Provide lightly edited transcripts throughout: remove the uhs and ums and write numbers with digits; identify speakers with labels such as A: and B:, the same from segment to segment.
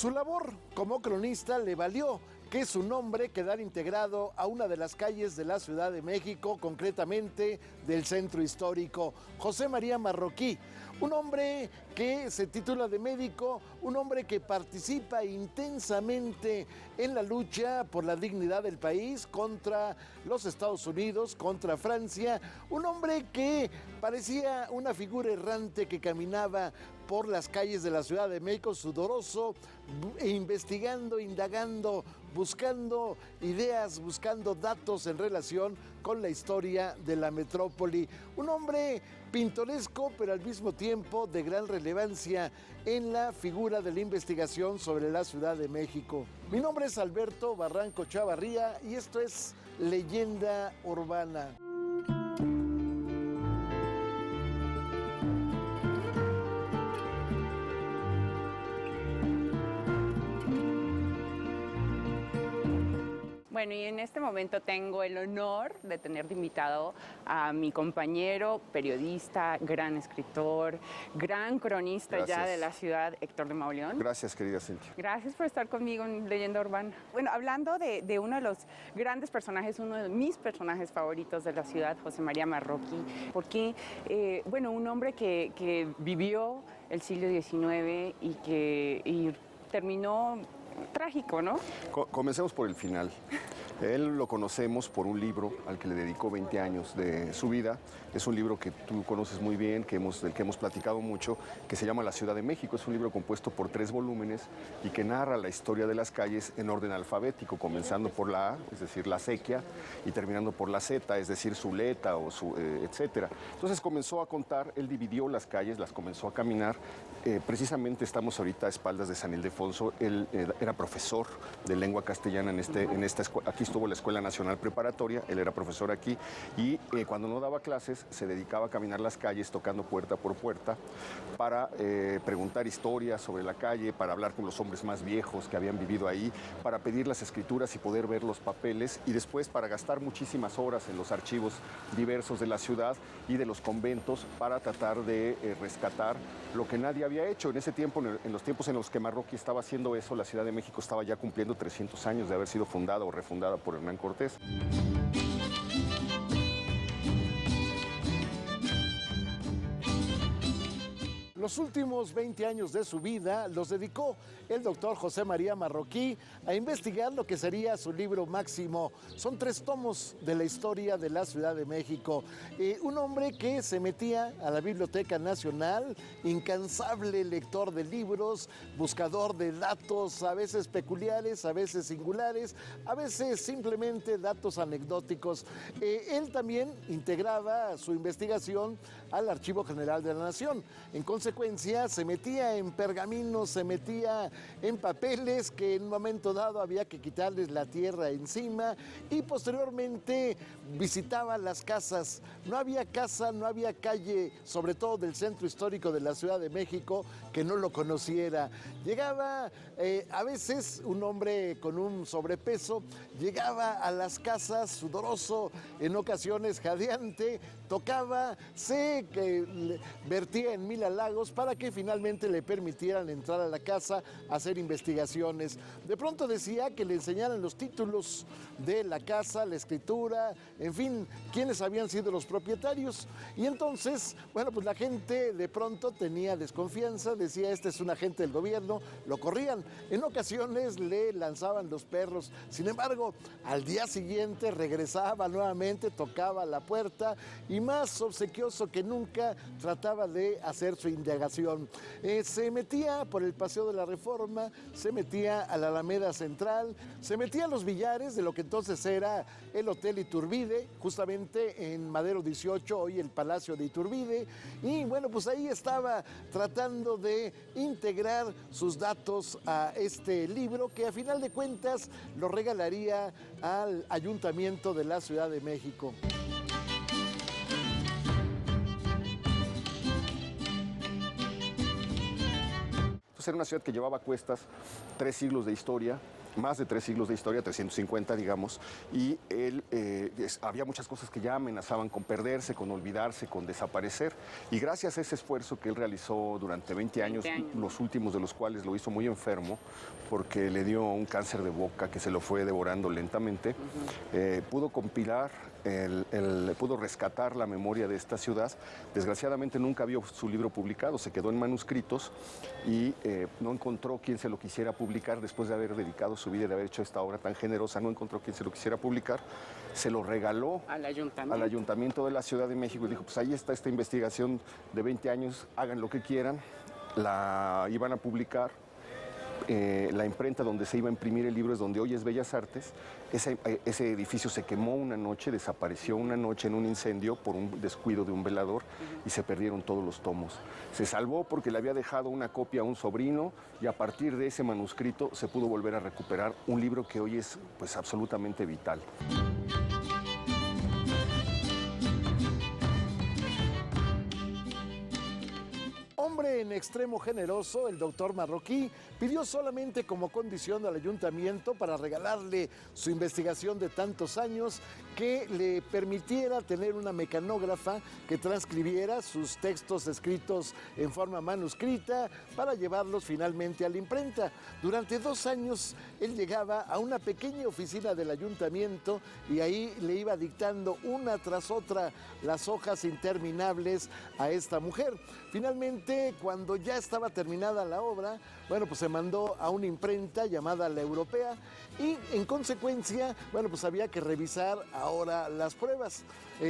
A: Su labor como cronista le valió que su nombre quedara integrado a una de las calles de la Ciudad de México, concretamente del centro histórico. José María Marroquí, un hombre que se titula de médico, un hombre que participa intensamente en la lucha por la dignidad del país contra los Estados Unidos, contra Francia, un hombre que parecía una figura errante que caminaba por las calles de la Ciudad de México, sudoroso, investigando, indagando, buscando ideas, buscando datos en relación con la historia de la metrópoli. Un hombre pintoresco, pero al mismo tiempo de gran relevancia en la figura de la investigación sobre la Ciudad de México. Mi nombre es Alberto Barranco Chavarría y esto es Leyenda Urbana.
B: Bueno, y en este momento tengo el honor de tener de invitado a mi compañero, periodista, gran escritor, gran cronista ya de la ciudad, Héctor de Mauleón.
C: Gracias, querida Cintia.
B: Gracias por estar conmigo en Leyenda Urbana. Bueno, hablando de uno de los grandes personajes, uno de mis personajes favoritos de la ciudad, José María Marroquí, porque, bueno, un hombre que vivió el siglo XIX y que terminó trágico, ¿no?
C: Comencemos por el final. Él lo conocemos por un libro al que le dedicó 20 años de su vida. Es un libro que tú conoces muy bien, del que hemos platicado mucho, que se llama La Ciudad de México. Es un libro compuesto por 3 volúmenes y que narra la historia de las calles en orden alfabético, comenzando por la A, es decir, la Acequia, y terminando por la Z, es decir, Zuleta o etcétera. Entonces comenzó a contar, él dividió las calles, las comenzó a caminar. Precisamente estamos ahorita a espaldas de San Ildefonso. Él era profesor de lengua castellana en esta escuela. Aquí estuvo la Escuela Nacional Preparatoria, él era profesor aquí y cuando no daba clases se dedicaba a caminar las calles tocando puerta por puerta para preguntar historias sobre la calle, para hablar con los hombres más viejos que habían vivido ahí, para pedir las escrituras y poder ver los papeles y después para gastar muchísimas horas en los archivos diversos de la ciudad y de los conventos para tratar de rescatar lo que nadie había hecho. En ese tiempo, en los tiempos en los que Marroquí estaba haciendo eso, la Ciudad de México estaba ya cumpliendo 300 años de haber sido fundada o refundada por Hernán Cortés.
A: Los últimos 20 años de su vida los dedicó el doctor José María Marroquí a investigar lo que sería su libro máximo. Son 3 tomos de la historia de la Ciudad de México. Un hombre que se metía a la Biblioteca Nacional, incansable lector de libros, buscador de datos, a veces peculiares, a veces singulares, a veces simplemente datos anecdóticos. Él también integraba su investigación al Archivo General de la Nación. En consecuencia, se metía en pergaminos, se metía en papeles que en un momento dado había que quitarles la tierra encima y posteriormente visitaba las casas. No había casa, no había calle, sobre todo del centro histórico de la Ciudad de México, que no lo conociera. Llegaba, a veces un hombre con un sobrepeso, llegaba a las casas sudoroso, en ocasiones jadeante, tocaba, se vertía en 1000 halagos para que finalmente le permitieran entrar a la casa a hacer investigaciones. De pronto decía que le enseñaran los títulos de la casa, la escritura, en fin, quiénes habían sido los propietarios. Y entonces, bueno, pues la gente de pronto tenía desconfianza, decía, este es un agente del gobierno, lo corrían. En ocasiones le lanzaban los perros. Sin embargo, al día siguiente regresaba nuevamente, tocaba la puerta y más obsequioso que nunca trataba de hacer su indagación. Se metía por el Paseo de la Reforma, se metía a la Alameda Central, se metía a los billares de lo que entonces era el Hotel Iturbide, justamente en Madero 18, hoy el Palacio de Iturbide, y bueno, pues ahí estaba tratando de integrar sus datos a este libro que a final de cuentas lo regalaría al Ayuntamiento de la Ciudad de México.
C: pues era una ciudad que llevaba a cuestas 3 siglos de historia, más de 3 siglos de historia, 350 digamos, y había muchas cosas que ya amenazaban con perderse, con olvidarse, con desaparecer, y gracias a ese esfuerzo que él realizó durante 20 años, los últimos de los cuales lo hizo muy enfermo, porque le dio un cáncer de boca que se lo fue devorando lentamente, pudo compilar, pudo rescatar la memoria de esta ciudad. Desgraciadamente nunca vio su libro publicado, se quedó en manuscritos y no encontró quien se lo quisiera publicar después de haber dedicado su vida y de haber hecho esta obra tan generosa, no encontró quien se lo quisiera publicar, se lo regaló al ayuntamiento de la Ciudad de México y dijo, pues ahí está esta investigación de 20 años, hagan lo que quieran, la iban a publicar. La imprenta donde se iba a imprimir el libro es donde hoy es Bellas Artes. Ese edificio se quemó una noche, desapareció una noche en un incendio por un descuido de un velador y se perdieron todos los tomos. Se salvó porque le había dejado una copia a un sobrino y a partir de ese manuscrito se pudo volver a recuperar un libro que hoy es pues absolutamente vital.
A: Hombre en extremo generoso, el doctor Marroquí pidió solamente como condición al ayuntamiento para regalarle su investigación de tantos años que le permitiera tener una mecanógrafa que transcribiera sus textos escritos en forma manuscrita para llevarlos finalmente a la imprenta. Durante 2 años él llegaba a una pequeña oficina del ayuntamiento y ahí le iba dictando una tras otra las hojas interminables a esta mujer. Finalmente, cuando ya estaba terminada la obra, bueno, pues se mandó a una imprenta llamada La Europea y en consecuencia, bueno, pues había que revisar ahora las pruebas.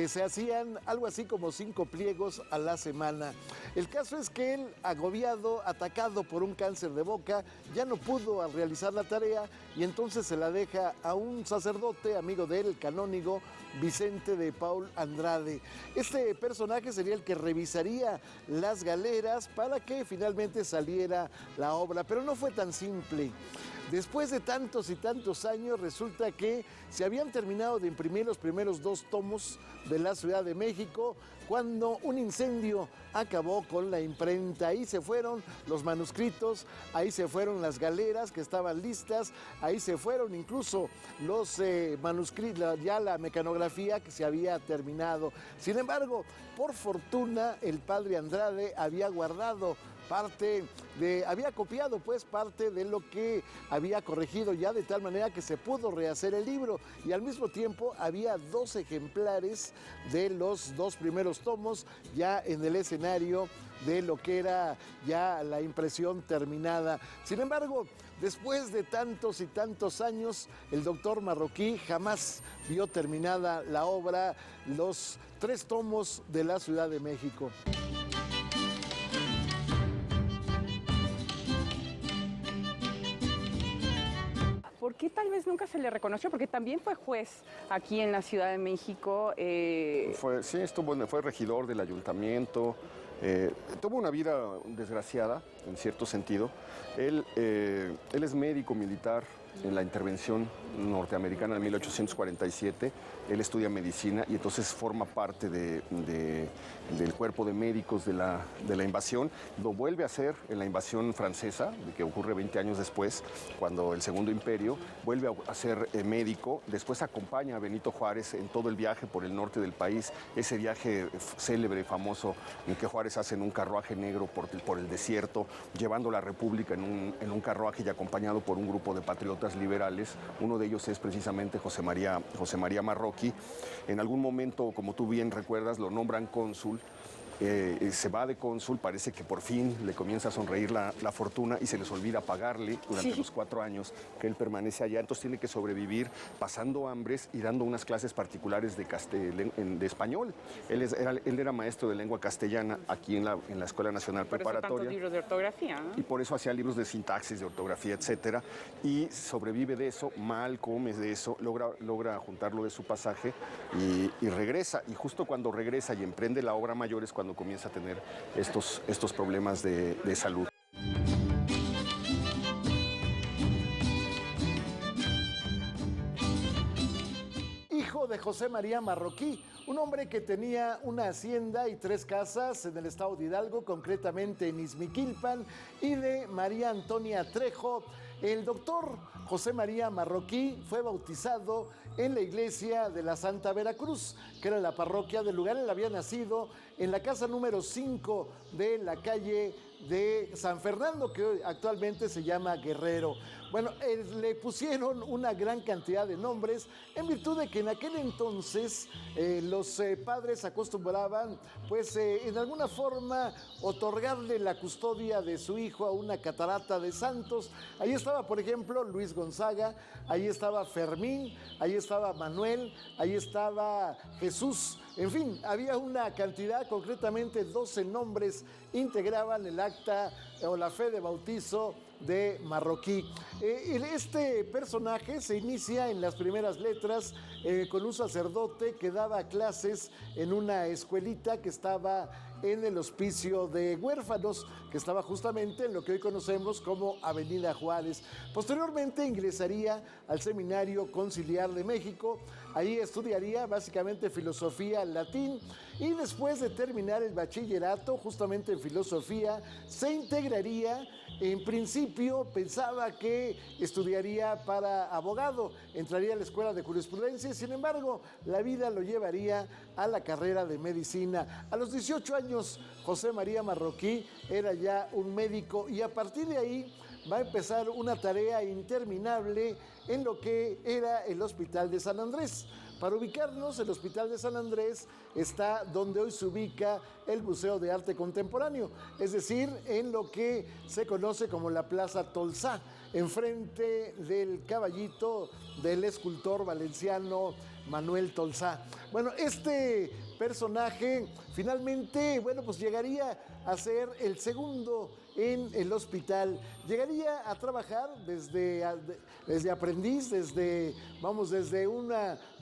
A: Se hacían algo así como 5 pliegos a la semana. El caso es que él, agobiado, atacado por un cáncer de boca, ya no pudo realizar la tarea y entonces se la deja a un sacerdote, amigo de él, el canónigo Vicente de Paul Andrade. Este personaje sería el que revisaría las galeras para que finalmente saliera la obra, pero no fue tan simple. Después de tantos y tantos años, resulta que se habían terminado de imprimir los primeros 2 tomos de la Ciudad de México cuando un incendio acabó con la imprenta. Ahí se fueron los manuscritos, ahí se fueron las galeras que estaban listas, ahí se fueron incluso los manuscritos, ya la mecanografía que se había terminado. Sin embargo, por fortuna, el padre Andrade había guardado había copiado pues parte de lo que había corregido ya de tal manera que se pudo rehacer el libro y al mismo tiempo había 2 ejemplares de los 2 primeros tomos ya en el escenario de lo que era ya la impresión terminada. Sin embargo, después de tantos y tantos años, el doctor Marroquí jamás vio terminada la obra, los 3 tomos de la Ciudad de México.
B: ¿Por qué tal vez nunca se le reconoció? Porque también fue juez aquí en la Ciudad de México.
C: Fue regidor del ayuntamiento. Tuvo una vida desgraciada, en cierto sentido. Él es médico militar en la intervención norteamericana de 1847. Él estudia medicina y entonces forma parte del cuerpo de médicos de la invasión. Lo vuelve a hacer en la invasión francesa, que ocurre 20 años después, cuando el Segundo Imperio, vuelve a ser médico. Después acompaña a Benito Juárez en todo el viaje por el norte del país, ese viaje célebre y famoso en que Juárez hace en un carruaje negro por el desierto, llevando la República en un carruaje y acompañado por un grupo de patriotas liberales. Uno de ellos es precisamente José María Marroquí. En algún momento, como tú bien recuerdas, lo nombran cónsul. Se va de cónsul, parece que por fin le comienza a sonreír la fortuna y se les olvida pagarle durante los 4 años que él permanece allá. Entonces tiene que sobrevivir pasando hambres y dando unas clases particulares de español. Él era maestro de lengua castellana aquí en la Escuela Nacional Preparatoria.
B: Por eso tantos libros de ortografía, ¿no?
C: Y por eso hacía libros de sintaxis, de ortografía, etcétera. Y sobrevive de eso, mal come de eso, logra juntarlo de su pasaje y regresa. Y justo cuando regresa y emprende la obra mayor es cuando comienza a tener estos problemas de salud.
A: Hijo de José María Marroquí, un hombre que tenía una hacienda y 3 casas en el estado de Hidalgo, concretamente en Izmiquilpan, y de María Antonia Trejo. El doctor José María Marroquí fue bautizado en la iglesia de la Santa Veracruz, que era la parroquia del lugar. Él había nacido en la casa número 5 de la calle de San Fernando, que actualmente se llama Guerrero. Bueno, le pusieron una gran cantidad de nombres en virtud de que en aquel entonces los padres acostumbraban, pues en alguna forma, otorgarle la custodia de su hijo a una catarata de santos. Ahí estaba, por ejemplo, Luis Gonzaga, ahí estaba Fermín, ahí estaba Manuel, ahí estaba Jesús. En fin, había una cantidad, concretamente 12 nombres integraban el acta o la fe de bautizo de Marroquí. Este personaje se inicia en las primeras letras con un sacerdote que daba clases en una escuelita que estaba en el hospicio de huérfanos, que estaba justamente en lo que hoy conocemos como Avenida Juárez. Posteriormente ingresaría al Seminario Conciliar de México. Ahí estudiaría básicamente filosofía, latín, y después de terminar el bachillerato justamente en filosofía, se integraría. En principio pensaba que estudiaría para abogado, entraría a la escuela de jurisprudencia y sin embargo la vida lo llevaría a la carrera de medicina. A los 18 años José María Marroquí era ya un médico y a partir de ahí va a empezar una tarea interminable en lo que era el Hospital de San Andrés. Para ubicarnos, el Hospital de San Andrés está donde hoy se ubica el Museo de Arte Contemporáneo, es decir, en lo que se conoce como la Plaza Tolsá, enfrente del caballito del escultor valenciano Manuel Tolsá. Bueno, este personaje finalmente, bueno, pues llegaría a ser el segundo en el hospital. Llegaría a trabajar desde aprendiz, desde un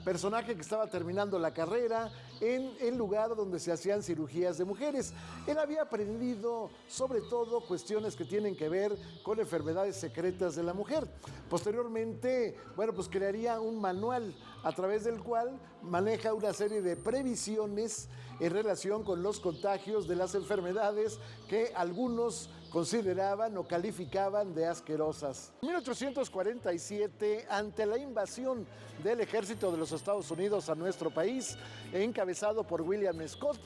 A: personaje que estaba terminando la carrera en el lugar donde se hacían cirugías de mujeres. Él había aprendido sobre todo cuestiones que tienen que ver con enfermedades secretas de la mujer. Posteriormente, bueno, pues crearía un manual a través del cual maneja una serie de previsiones en relación con los contagios de las enfermedades que algunos consideraban o calificaban de asquerosas. En 1847, ante la invasión del ejército de los Estados Unidos a nuestro país, encabezado por William Scott,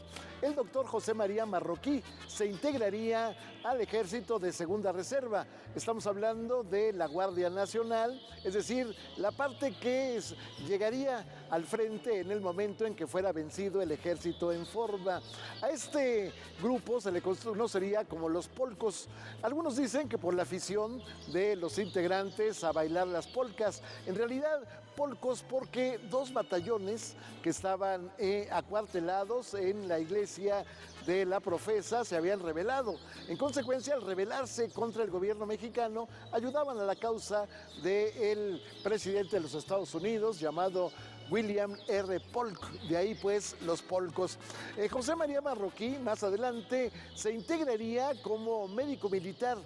A: el doctor José María Marroquí se integraría al ejército de segunda reserva. Estamos hablando de la Guardia Nacional, es decir, la parte que llegaría al frente en el momento en que fuera vencido el ejército en forma. A este grupo se le conocería como los polcos. Algunos dicen que por la afición de los integrantes a bailar las polcas. En realidad, polcos porque 2 batallones que estaban acuartelados en la iglesia de la Profesa se habían rebelado. En consecuencia, al rebelarse contra el gobierno mexicano, ayudaban a la causa del presidente de los Estados Unidos, llamado William R. Polk, de ahí pues los polcos. José María Marroquí más adelante se integraría como médico militar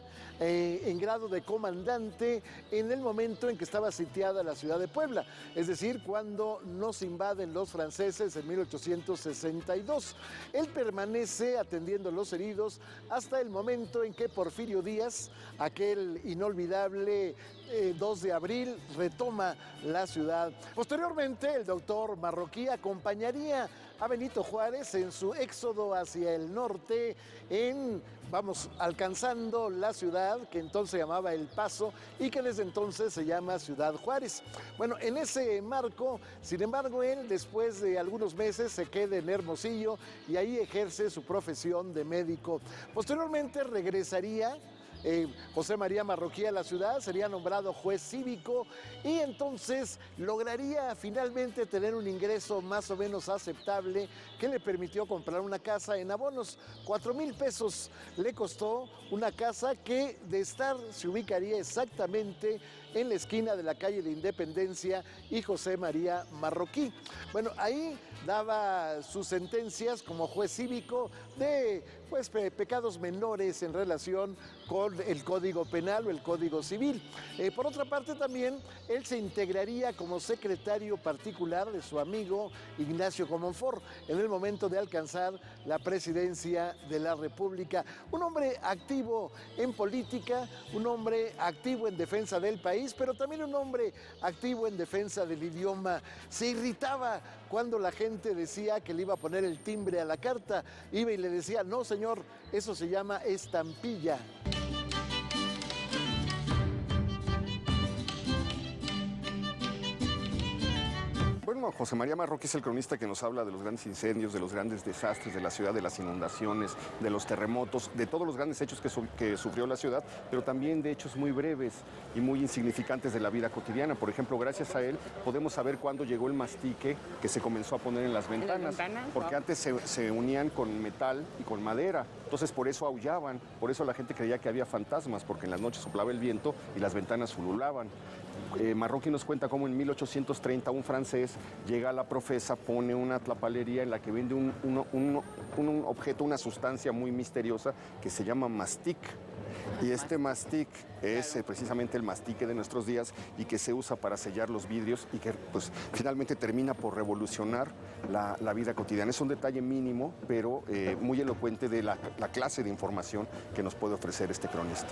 A: en grado de comandante en el momento en que estaba sitiada la ciudad de Puebla, es decir, cuando nos invaden los franceses en 1862. Él permanece atendiendo a los heridos hasta el momento en que Porfirio Díaz, aquel inolvidable 2 de abril, retoma la ciudad. Posteriormente, el doctor Marroquí acompañaría a Benito Juárez en su éxodo hacia el norte, alcanzando la ciudad que entonces se llamaba El Paso y que desde entonces se llama Ciudad Juárez. Bueno, en ese marco, sin embargo, él después de algunos meses se queda en Hermosillo y ahí ejerce su profesión de médico. Posteriormente regresaría José María Marroquí a la ciudad, sería nombrado juez cívico y entonces lograría finalmente tener un ingreso más o menos aceptable que le permitió comprar una casa en abonos. 4,000 pesos le costó una casa que de estar se ubicaría exactamente en la esquina de la calle de Independencia y José María Marroquí. Bueno, ahí daba sus sentencias como juez cívico de pues, pecados menores en relación con el Código Penal o el Código Civil. Por otra parte, también él se integraría como secretario particular de su amigo Ignacio Comonfort en el momento de alcanzar la presidencia de la República. Un hombre activo en política, un hombre activo en defensa del país, pero también un hombre activo en defensa del idioma. Se irritaba cuando la gente decía que le iba a poner el timbre a la carta. Iba y le decía, no señor, eso se llama estampilla.
C: Bueno, José María Marroquí es el cronista que nos habla de los grandes incendios, de los grandes desastres de la ciudad, de las inundaciones, de los terremotos, de todos los grandes hechos que sufrió la ciudad, pero también de hechos muy breves y muy insignificantes de la vida cotidiana. Por ejemplo, gracias a él podemos saber cuándo llegó el mastique que se comenzó a poner en las ventanas, porque antes se unían con metal y con madera. Entonces por eso aullaban, por eso la gente creía que había fantasmas, porque en las noches soplaba el viento y las ventanas ululaban. Marroquí nos cuenta cómo en 1830 un francés llega a la Profesa, pone una tlapalería en la que vende un objeto, una sustancia muy misteriosa que se llama mastic. Y este mastic es precisamente el mastique de nuestros días y que se usa para sellar los vidrios y que pues, finalmente termina por revolucionar la vida cotidiana. Es un detalle mínimo, pero muy elocuente de la clase de información que nos puede ofrecer este cronista.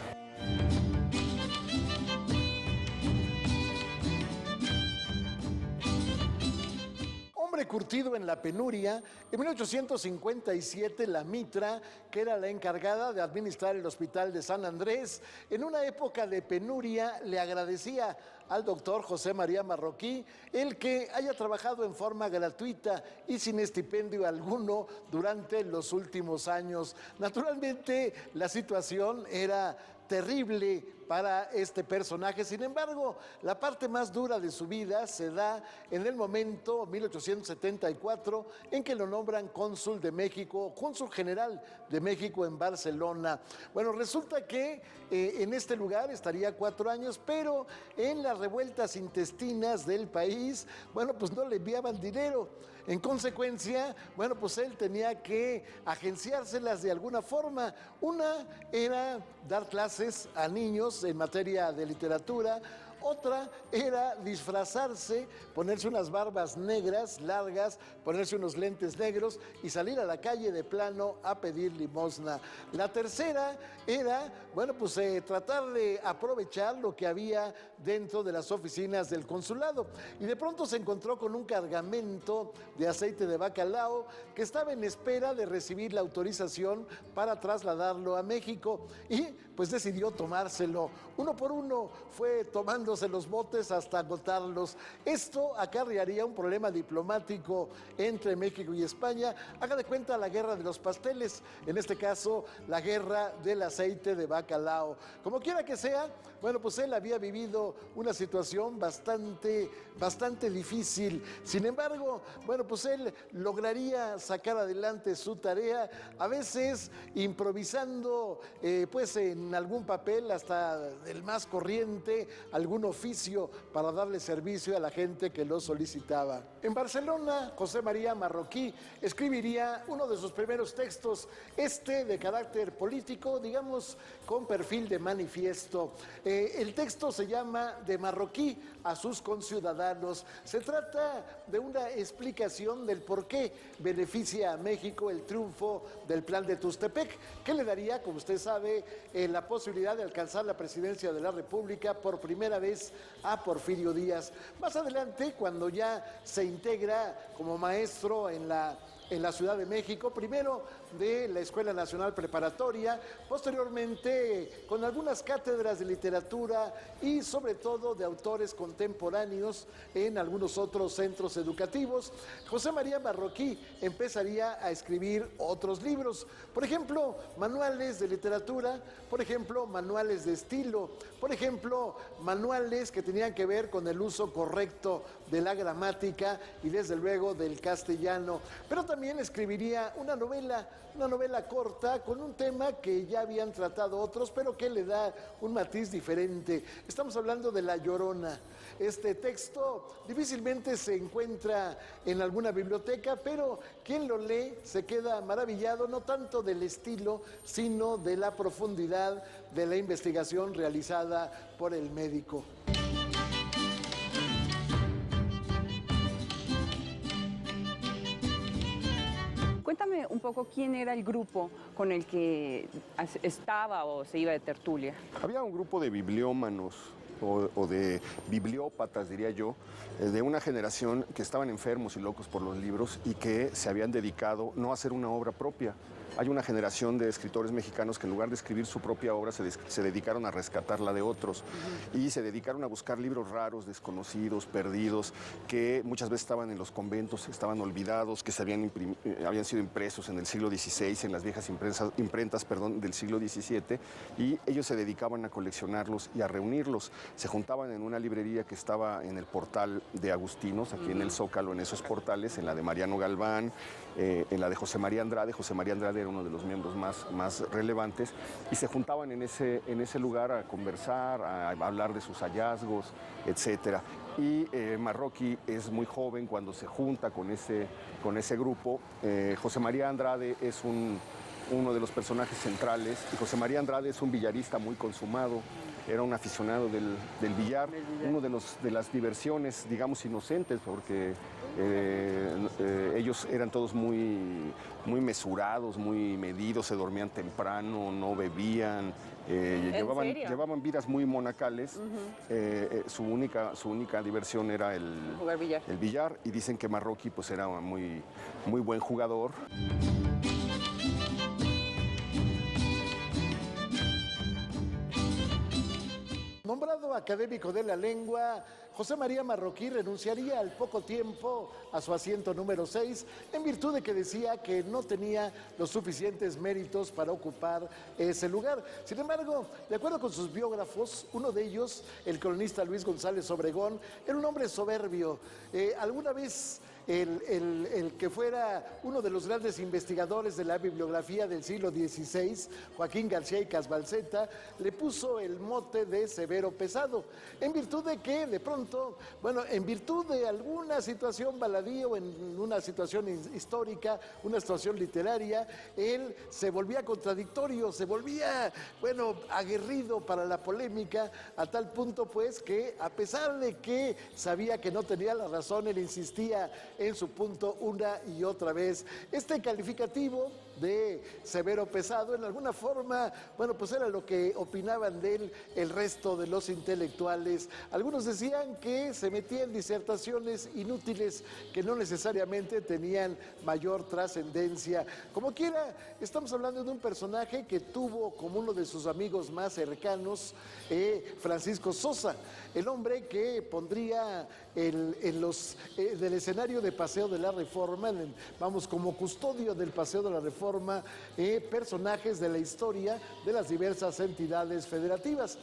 A: Curtido en la penuria, en 1857 la Mitra, que era la encargada de administrar el Hospital de San Andrés, en una época de penuria le agradecía al doctor José María Marroquí el que haya trabajado en forma gratuita y sin estipendio alguno durante los últimos años. Naturalmente, la situación era terrible para este personaje. Sin embargo, la parte más dura de su vida se da en el momento 1874 en que lo nombran cónsul de México, cónsul general de México en Barcelona. Bueno, resulta que en este lugar estaría 4 años, pero en las revueltas intestinas del país, bueno, pues no le enviaban dinero. En consecuencia, bueno, pues él tenía que agenciárselas de alguna forma. Una era dar clases a niños en materia de literatura. Otra era disfrazarse, ponerse unas barbas negras largas, ponerse unos lentes negros y salir a la calle de plano a pedir limosna. La tercera era, bueno, pues tratar de aprovechar lo que había dentro de las oficinas del consulado. Y de pronto se encontró con un cargamento de aceite de bacalao que estaba en espera de recibir la autorización para trasladarlo a México y pues decidió tomárselo. Uno por uno fue tomándose los botes hasta agotarlos. Esto acarrearía un problema diplomático entre México y España. Haga de cuenta la guerra de los pasteles, en este caso la guerra del aceite de bacalao. Como quiera que sea, bueno, pues él había vivido una situación bastante difícil. Sin embargo, bueno, pues él lograría sacar adelante su tarea, a veces improvisando, pues en algún papel, hasta el más corriente, algún oficio para darle servicio a la gente que lo solicitaba. En Barcelona, José María Marroquí escribiría uno de sus primeros textos, de carácter político, digamos, con perfil de manifiesto. El texto se llama De Marroquí a sus conciudadanos. Se trata de una explicación del por qué beneficia a México el triunfo del Plan de Tustepec, que le daría, como usted sabe, la posibilidad de alcanzar la presidencia de la República por primera vez a Porfirio Díaz. Más adelante, cuando ya se integra como maestro en la Ciudad de México, primero de la Escuela Nacional Preparatoria, posteriormente con algunas cátedras de literatura y sobre todo de autores contemporáneos en algunos otros centros educativos, José María Marroquí empezaría a escribir otros libros, por ejemplo, manuales de literatura, por ejemplo, manuales de estilo, por ejemplo, manuales que tenían que ver con el uso correcto de la gramática y desde luego del castellano, pero también también escribiría una novela corta con un tema que ya habían tratado otros, pero que le da un matiz diferente. Estamos hablando de La Llorona. Este texto difícilmente se encuentra en alguna biblioteca, pero quien lo lee se queda maravillado, no tanto del estilo, sino de la profundidad de la investigación realizada por el médico.
B: Cuéntame un poco quién era el grupo con el que estaba o se iba de tertulia.
C: Había un grupo de bibliómanos o de bibliópatas, diría yo, de una generación que estaban enfermos y locos por los libros y que se habían dedicado no a hacer una obra propia. Hay una generación de escritores mexicanos que en lugar de escribir su propia obra se dedicaron a rescatarla de otros y se dedicaron a buscar libros raros, desconocidos, perdidos, que muchas veces estaban en los conventos, estaban olvidados, que habían sido impresos en el siglo XVI, en las viejas imprentas del siglo XVII, y ellos se dedicaban a coleccionarlos y a reunirlos. Se juntaban en una librería que estaba en el portal de Agustinos, aquí en el Zócalo, en esos portales, en la de Mariano Galván, en la de José María Andrade. José María Andrade era uno de los miembros más relevantes, y se juntaban en ese lugar a conversar, a hablar de sus hallazgos, etcétera. Y Marroquí es muy joven cuando se junta con ese grupo. José María Andrade es uno de los personajes centrales, y José María Andrade es un billarista muy consumado. Era un aficionado del billar, uno de las diversiones, digamos, inocentes, porque ellos eran todos muy mesurados, muy medidos, se dormían temprano, no bebían, llevaban vidas muy monacales. Su única diversión era
B: Jugar billar.
C: el billar, y dicen que Marroquí pues era muy buen jugador.
A: Nombrado académico de la lengua, José María Marroquí renunciaría al poco tiempo a su asiento número 6 en virtud de que decía que no tenía los suficientes méritos para ocupar ese lugar. Sin embargo, de acuerdo con sus biógrafos, uno de ellos, el cronista Luis González Obregón, era un hombre soberbio. Alguna vez el que fuera uno de los grandes investigadores de la bibliografía del siglo XVI, Joaquín García y Casbalceta, le puso el mote de severo pesado, en virtud de que de pronto, en virtud de alguna situación baladí o en una situación histórica, una situación literaria, él se volvía contradictorio, se volvía, aguerrido para la polémica, a tal punto pues que a pesar de que sabía que no tenía la razón, él insistía en su punto una y otra vez. Este calificativo de severo pesado, en alguna forma, pues era lo que opinaban de él el resto de los intelectuales. Algunos decían que se metía en disertaciones inútiles que no necesariamente tenían mayor trascendencia. Como quiera, estamos hablando de un personaje que tuvo como uno de sus amigos más cercanos Francisco Sosa, el hombre que pondría del escenario de Paseo de la Reforma, como custodio del Paseo de la Reforma, personajes de la historia de las diversas entidades federativas.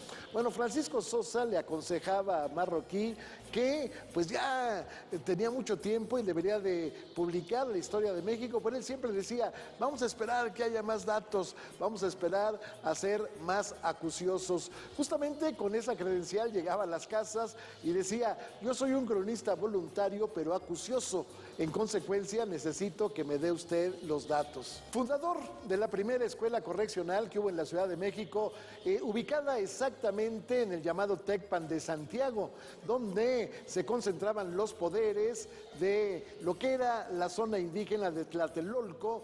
A: Francisco Sosa le aconsejaba a Marroquí que pues ya tenía mucho tiempo y debería de publicar la historia de México, pero él siempre decía, vamos a esperar que haya más datos, vamos a esperar a ser más acuciosos. Justamente con esa credencial llegaba a las casas y decía, yo soy un cronista voluntario pero acucioso, en consecuencia necesito que me dé usted los datos. Fundador de la primera escuela correccional que hubo en la Ciudad de México, ubicada exactamente en el llamado Tecpan de Santiago, donde se concentraban los poderes de lo que era la zona indígena de Tlatelolco.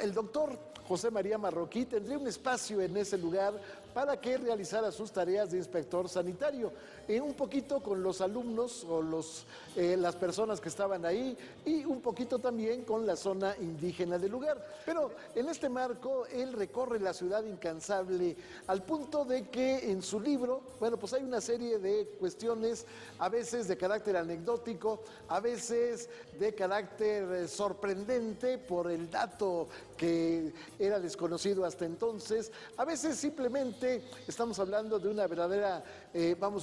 A: El doctor José María Marroquí tendría un espacio en ese lugar para que realizara sus tareas de inspector sanitario, un poquito con los alumnos o las personas que estaban ahí, y un poquito también con la zona indígena del lugar. Pero en este marco él recorre la ciudad incansable, al punto de que en su libro, pues hay una serie de cuestiones, a veces de carácter anecdótico, a veces de carácter sorprendente por el dato que era desconocido hasta entonces, a veces simplemente Realmente estamos hablando de una verdadera,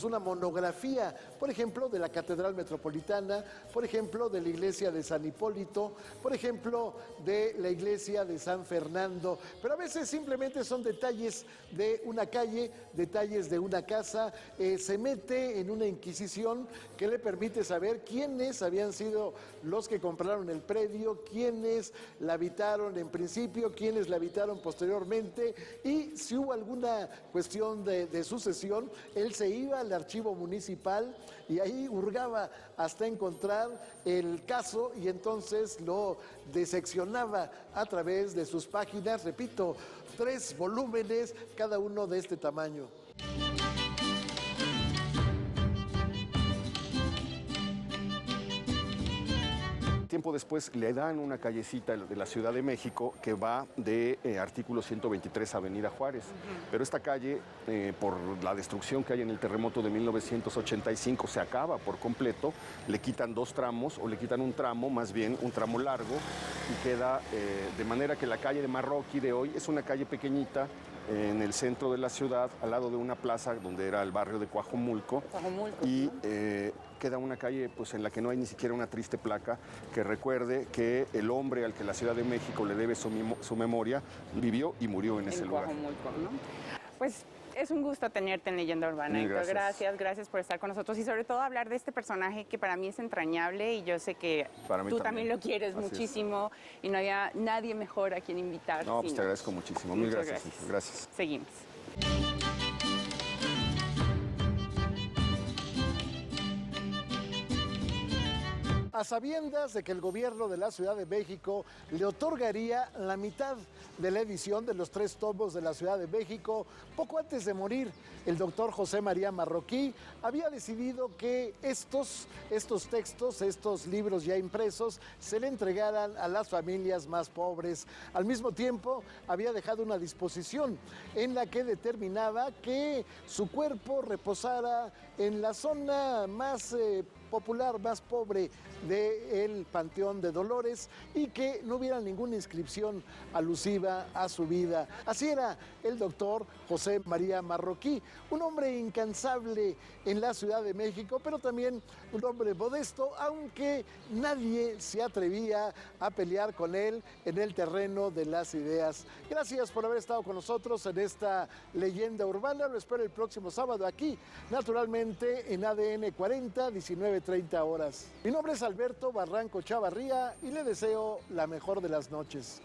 A: una monografía, por ejemplo, de la Catedral Metropolitana, por ejemplo, de la iglesia de San Hipólito, por ejemplo, de la iglesia de San Fernando, pero a veces simplemente son detalles de una calle, detalles de una casa. Se mete en una inquisición que le permite saber quiénes habían sido los que compraron el predio, quiénes la habitaron en principio, quiénes la habitaron posteriormente, y si hubo alguna cuestión de sucesión, él se iba al archivo municipal y ahí hurgaba hasta encontrar el caso y entonces lo diseccionaba a través de sus páginas, repito, 3 volúmenes, cada uno de este tamaño.
C: Tiempo después le dan una callecita de la Ciudad de México que va de artículo 123 Avenida Juárez. Pero esta calle, por la destrucción que hay en el terremoto de 1985, se acaba por completo. Le quitan 2 tramos, o le quitan un tramo, más bien un tramo largo, y queda de manera que la calle de Marroquí de hoy es una calle pequeñita en el centro de la ciudad, al lado de una plaza donde era el barrio de Coajomulco. Y queda una calle pues, en la que no hay ni siquiera una triste placa que recuerde que el hombre al que la Ciudad de México le debe su memoria vivió y murió en ese lugar.
B: Coajomulco, ¿no? Pues es un gusto tenerte en Leyenda Urbana, Héctor. Gracias por estar con nosotros y sobre todo hablar de este personaje que para mí es entrañable y yo sé que tú también lo quieres muchísimo y no había nadie mejor a quien invitar.
C: No, pues te agradezco muchísimo. Mil gracias. Gracias.
B: Seguimos.
A: A sabiendas de que el gobierno de la Ciudad de México le otorgaría la mitad de la edición de los 3 tomos de la Ciudad de México, poco antes de morir, el doctor José María Marroquí había decidido que estos textos, estos libros ya impresos, se le entregaran a las familias más pobres. Al mismo tiempo, había dejado una disposición en la que determinaba que su cuerpo reposara en la zona más popular, más pobre del Panteón de Dolores y que no hubiera ninguna inscripción alusiva a su vida. Así era el doctor José María Marroquí, un hombre incansable en la Ciudad de México, pero también un hombre modesto, aunque nadie se atrevía a pelear con él en el terreno de las ideas. Gracias por haber estado con nosotros en esta Leyenda Urbana. Lo espero el próximo sábado aquí, naturalmente en ADN 40, 19:30 horas. Mi nombre es Alberto Barranco Chavarría y le deseo la mejor de las noches.